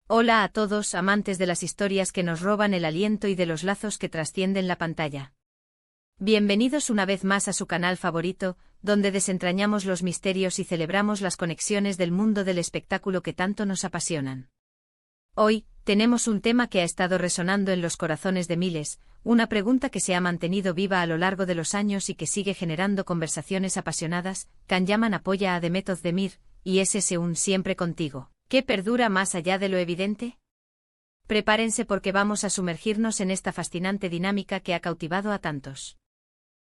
Hola a todos, amantes de las historias que nos roban el aliento y de los lazos que trascienden la pantalla. Bienvenidos una vez más a su canal favorito, donde desentrañamos los misterios y celebramos las conexiones del mundo del espectáculo que tanto nos apasionan. Hoy, tenemos un tema que ha estado resonando en los corazones de miles, una pregunta que se ha mantenido viva a lo largo de los años y que sigue generando conversaciones apasionadas. Can Yaman apoya a Demet Özdemir, y es ese un siempre contigo, ¿qué perdura más allá de lo evidente? Prepárense porque vamos a sumergirnos en esta fascinante dinámica que ha cautivado a tantos.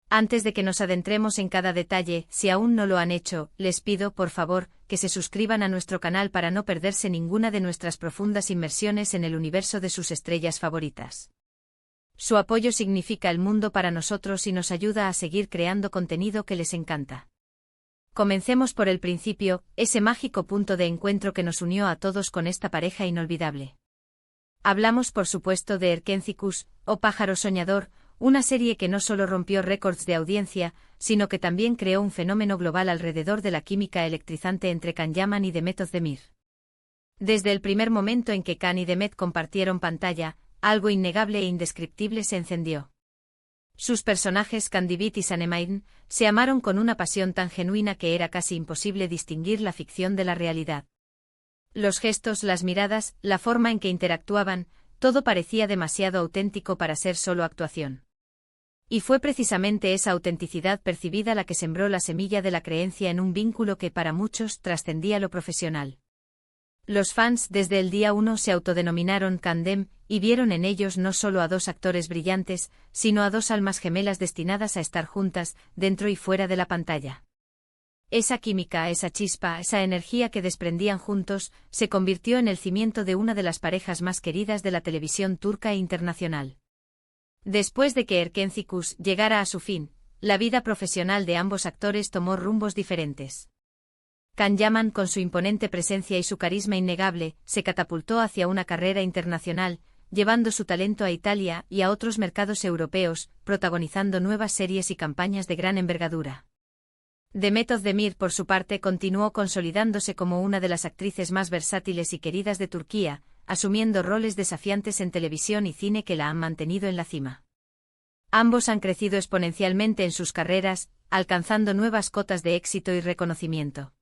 Antes de que nos adentremos en cada detalle, si aún no lo han hecho, les pido, por favor, que se suscriban a nuestro canal para no perderse ninguna de nuestras profundas inmersiones en el universo de sus estrellas favoritas. Su apoyo significa el mundo para nosotros y nos ayuda a seguir creando contenido que les encanta. Comencemos por el principio, ese mágico punto de encuentro que nos unió a todos con esta pareja inolvidable. Hablamos por supuesto de Erkenzikuus, o Pájaro Soñador, una serie que no solo rompió récords de audiencia, sino que también creó un fenómeno global alrededor de la química electrizante entre Can Yaman y Demet Özdemir. Desde el primer momento en que Can y Demet compartieron pantalla, algo innegable e indescriptible se encendió. Sus personajes Candivit y Sanemain se amaron con una pasión tan genuina que era casi imposible distinguir la ficción de la realidad. Los gestos, las miradas, la forma en que interactuaban, todo parecía demasiado auténtico para ser solo actuación. Y fue precisamente esa autenticidad percibida la que sembró la semilla de la creencia en un vínculo que para muchos trascendía lo profesional. Los fans desde el día 1 se autodenominaron Candem, y vieron en ellos no solo a dos actores brillantes, sino a dos almas gemelas destinadas a estar juntas, dentro y fuera de la pantalla. Esa química, esa chispa, esa energía que desprendían juntos, se convirtió en el cimiento de una de las parejas más queridas de la televisión turca e internacional. Después de que Erkenzikuus llegara a su fin, la vida profesional de ambos actores tomó rumbos diferentes. Can Yaman, con su imponente presencia y su carisma innegable, se catapultó hacia una carrera internacional, llevando su talento a Italia y a otros mercados europeos, protagonizando nuevas series y campañas de gran envergadura. Demet Özdemir, por su parte, continuó consolidándose como una de las actrices más versátiles y queridas de Turquía, asumiendo roles desafiantes en televisión y cine que la han mantenido en la cima. Ambos han crecido exponencialmente en sus carreras, alcanzando nuevas cotas de éxito y reconocimiento.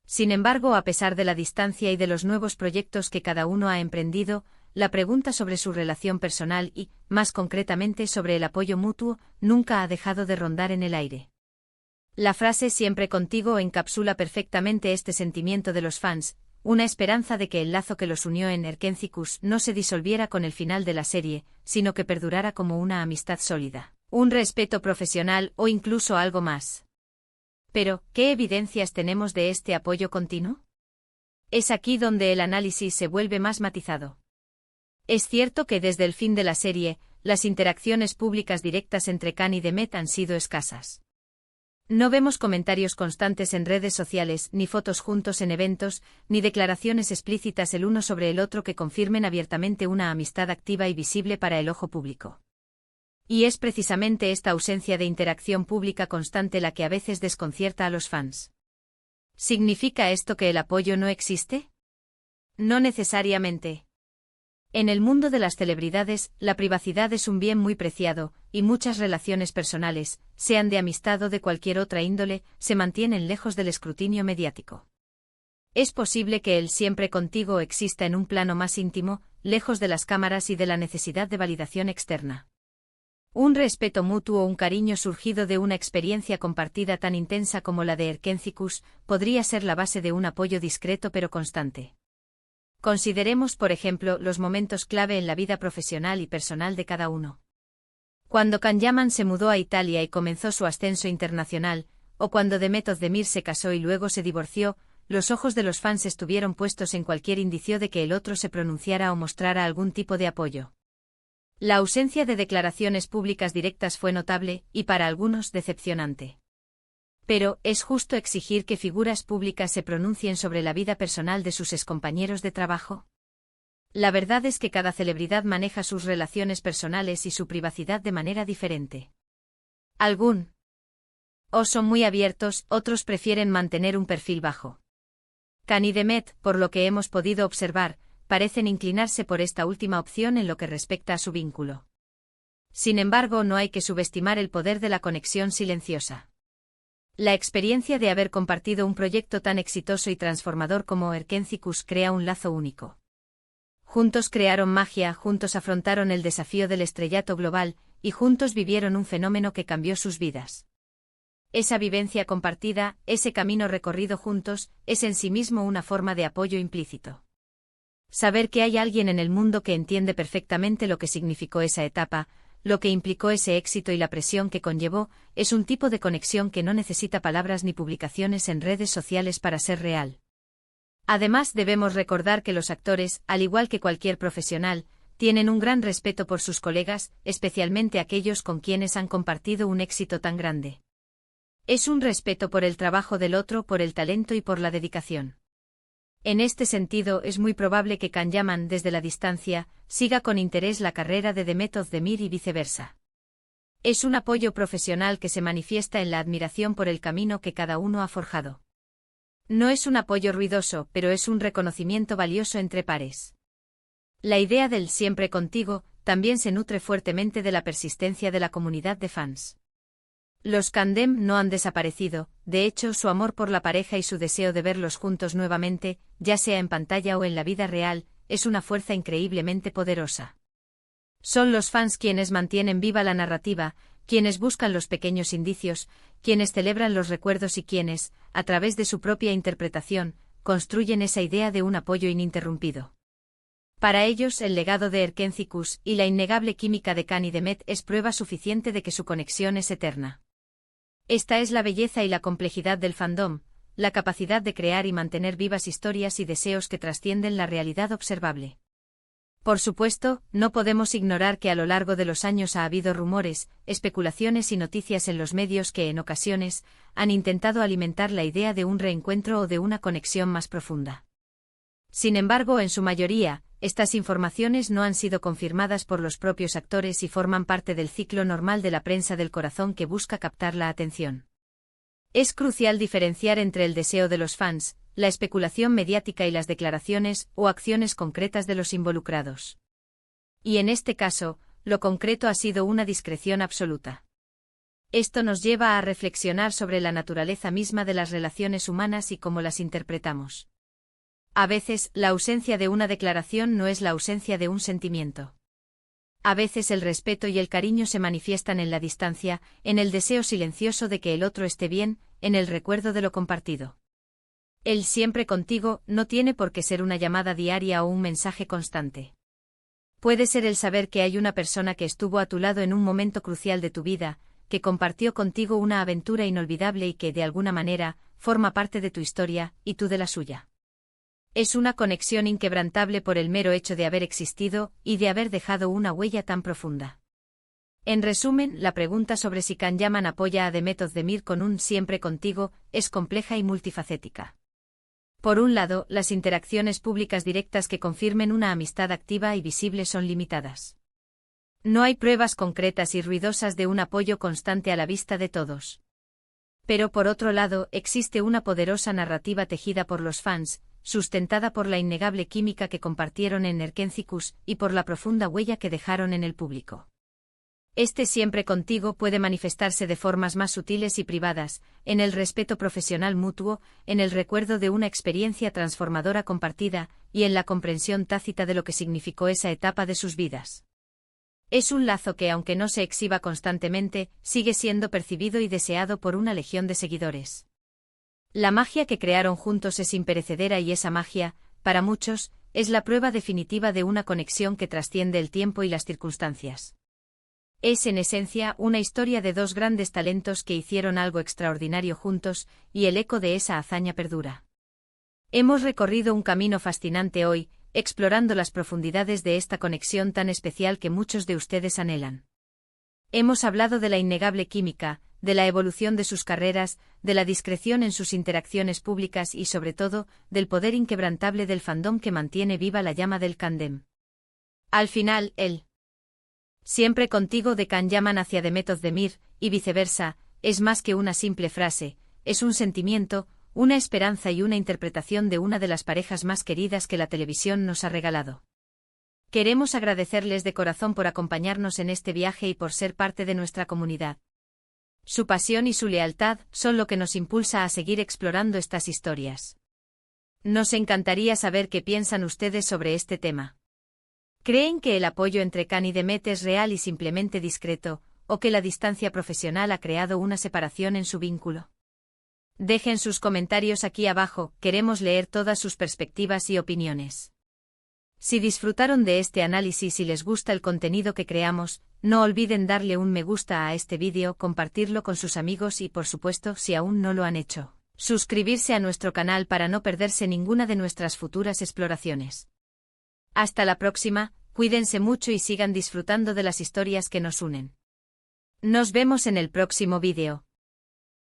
Sin embargo, a pesar de la distancia y de los nuevos proyectos que cada uno ha emprendido, la pregunta sobre su relación personal y, más concretamente sobre el apoyo mutuo, nunca ha dejado de rondar en el aire. La frase "siempre contigo" encapsula perfectamente este sentimiento de los fans, una esperanza de que el lazo que los unió en Erkenzikuus no se disolviera con el final de la serie, sino que perdurara como una amistad sólida, un respeto profesional o incluso algo más. Pero, ¿qué evidencias tenemos de este apoyo continuo? Es aquí donde el análisis se vuelve más matizado. Es cierto que desde el fin de la serie, las interacciones públicas directas entre Can y Demet han sido escasas. No vemos comentarios constantes en redes sociales, ni fotos juntos en eventos, ni declaraciones explícitas el uno sobre el otro que confirmen abiertamente una amistad activa y visible para el ojo público. Y es precisamente esta ausencia de interacción pública constante la que a veces desconcierta a los fans. ¿Significa esto que el apoyo no existe? No necesariamente. En el mundo de las celebridades, la privacidad es un bien muy preciado, y muchas relaciones personales, sean de amistad o de cualquier otra índole, se mantienen lejos del escrutinio mediático. Es posible que el "siempre contigo" exista en un plano más íntimo, lejos de las cámaras y de la necesidad de validación externa. Un respeto mutuo o un cariño surgido de una experiencia compartida tan intensa como la de Erkenzikuus, podría ser la base de un apoyo discreto pero constante. Consideremos, por ejemplo, los momentos clave en la vida profesional y personal de cada uno. Cuando Can Yaman se mudó a Italia y comenzó su ascenso internacional, o cuando Demet Özdemir se casó y luego se divorció, los ojos de los fans estuvieron puestos en cualquier indicio de que el otro se pronunciara o mostrara algún tipo de apoyo. La ausencia de declaraciones públicas directas fue notable, y para algunos decepcionante. Pero, ¿es justo exigir que figuras públicas se pronuncien sobre la vida personal de sus excompañeros de trabajo? La verdad es que cada celebridad maneja sus relaciones personales y su privacidad de manera diferente. Algunos son muy abiertos, otros prefieren mantener un perfil bajo. Can y Demet, por lo que hemos podido observar, parecen inclinarse por esta última opción en lo que respecta a su vínculo. Sin embargo, no hay que subestimar el poder de la conexión silenciosa. La experiencia de haber compartido un proyecto tan exitoso y transformador como Erkencicus crea un lazo único. Juntos crearon magia, juntos afrontaron el desafío del estrellato global, y juntos vivieron un fenómeno que cambió sus vidas. Esa vivencia compartida, ese camino recorrido juntos, es en sí mismo una forma de apoyo implícito. Saber que hay alguien en el mundo que entiende perfectamente lo que significó esa etapa, lo que implicó ese éxito y la presión que conllevó, es un tipo de conexión que no necesita palabras ni publicaciones en redes sociales para ser real. Además, debemos recordar que los actores, al igual que cualquier profesional, tienen un gran respeto por sus colegas, especialmente aquellos con quienes han compartido un éxito tan grande. Es un respeto por el trabajo del otro, por el talento y por la dedicación. En este sentido, es muy probable que Can Yaman, desde la distancia, siga con interés la carrera de Demet Özdemir y viceversa. Es un apoyo profesional que se manifiesta en la admiración por el camino que cada uno ha forjado. No es un apoyo ruidoso, pero es un reconocimiento valioso entre pares. La idea del siempre contigo también se nutre fuertemente de la persistencia de la comunidad de fans. Los Candem no han desaparecido, de hecho su amor por la pareja y su deseo de verlos juntos nuevamente, ya sea en pantalla o en la vida real, es una fuerza increíblemente poderosa. Son los fans quienes mantienen viva la narrativa, quienes buscan los pequeños indicios, quienes celebran los recuerdos y quienes, a través de su propia interpretación, construyen esa idea de un apoyo ininterrumpido. Para ellos, el legado de Erkencicus y la innegable química de Can y Demet es prueba suficiente de que su conexión es eterna. Esta es la belleza y la complejidad del fandom, la capacidad de crear y mantener vivas historias y deseos que trascienden la realidad observable. Por supuesto, no podemos ignorar que a lo largo de los años ha habido rumores, especulaciones y noticias en los medios que, en ocasiones, han intentado alimentar la idea de un reencuentro o de una conexión más profunda. Sin embargo, en su mayoría, estas informaciones no han sido confirmadas por los propios actores y forman parte del ciclo normal de la prensa del corazón que busca captar la atención. Es crucial diferenciar entre el deseo de los fans, la especulación mediática y las declaraciones o acciones concretas de los involucrados. Y en este caso, lo concreto ha sido una discreción absoluta. Esto nos lleva a reflexionar sobre la naturaleza misma de las relaciones humanas y cómo las interpretamos. A veces, la ausencia de una declaración no es la ausencia de un sentimiento. A veces el respeto y el cariño se manifiestan en la distancia, en el deseo silencioso de que el otro esté bien, en el recuerdo de lo compartido. El siempre contigo no tiene por qué ser una llamada diaria o un mensaje constante. Puede ser el saber que hay una persona que estuvo a tu lado en un momento crucial de tu vida, que compartió contigo una aventura inolvidable y que, de alguna manera, forma parte de tu historia, y tú de la suya. Es una conexión inquebrantable por el mero hecho de haber existido y de haber dejado una huella tan profunda. En resumen, la pregunta sobre si Can Yaman apoya a Demet Özdemir con un siempre contigo es compleja y multifacética. Por un lado, las interacciones públicas directas que confirmen una amistad activa y visible son limitadas. No hay pruebas concretas y ruidosas de un apoyo constante a la vista de todos. Pero por otro lado, existe una poderosa narrativa tejida por los fans, sustentada por la innegable química que compartieron en Erkencicus y por la profunda huella que dejaron en el público. Este siempre contigo puede manifestarse de formas más sutiles y privadas, en el respeto profesional mutuo, en el recuerdo de una experiencia transformadora compartida, y en la comprensión tácita de lo que significó esa etapa de sus vidas. Es un lazo que, aunque no se exhiba constantemente, sigue siendo percibido y deseado por una legión de seguidores. La magia que crearon juntos es imperecedera y esa magia, para muchos, es la prueba definitiva de una conexión que trasciende el tiempo y las circunstancias. Es en esencia una historia de dos grandes talentos que hicieron algo extraordinario juntos, y el eco de esa hazaña perdura. Hemos recorrido un camino fascinante hoy, explorando las profundidades de esta conexión tan especial que muchos de ustedes anhelan. Hemos hablado de la innegable química, de la evolución de sus carreras, de la discreción en sus interacciones públicas y sobre todo, del poder inquebrantable del fandom que mantiene viva la llama del Candem. Al final, el siempre contigo de Can Yaman hacia Demet Özdemir, y viceversa, es más que una simple frase, es un sentimiento, una esperanza y una interpretación de una de las parejas más queridas que la televisión nos ha regalado. Queremos agradecerles de corazón por acompañarnos en este viaje y por ser parte de nuestra comunidad. Su pasión y su lealtad son lo que nos impulsa a seguir explorando estas historias. Nos encantaría saber qué piensan ustedes sobre este tema. ¿Creen que el apoyo entre Can y Demet es real y simplemente discreto, o que la distancia profesional ha creado una separación en su vínculo? Dejen sus comentarios aquí abajo, queremos leer todas sus perspectivas y opiniones. Si disfrutaron de este análisis y les gusta el contenido que creamos, no olviden darle un me gusta a este vídeo, compartirlo con sus amigos y, por supuesto, si aún no lo han hecho, suscribirse a nuestro canal para no perderse ninguna de nuestras futuras exploraciones. Hasta la próxima, cuídense mucho y sigan disfrutando de las historias que nos unen. Nos vemos en el próximo vídeo.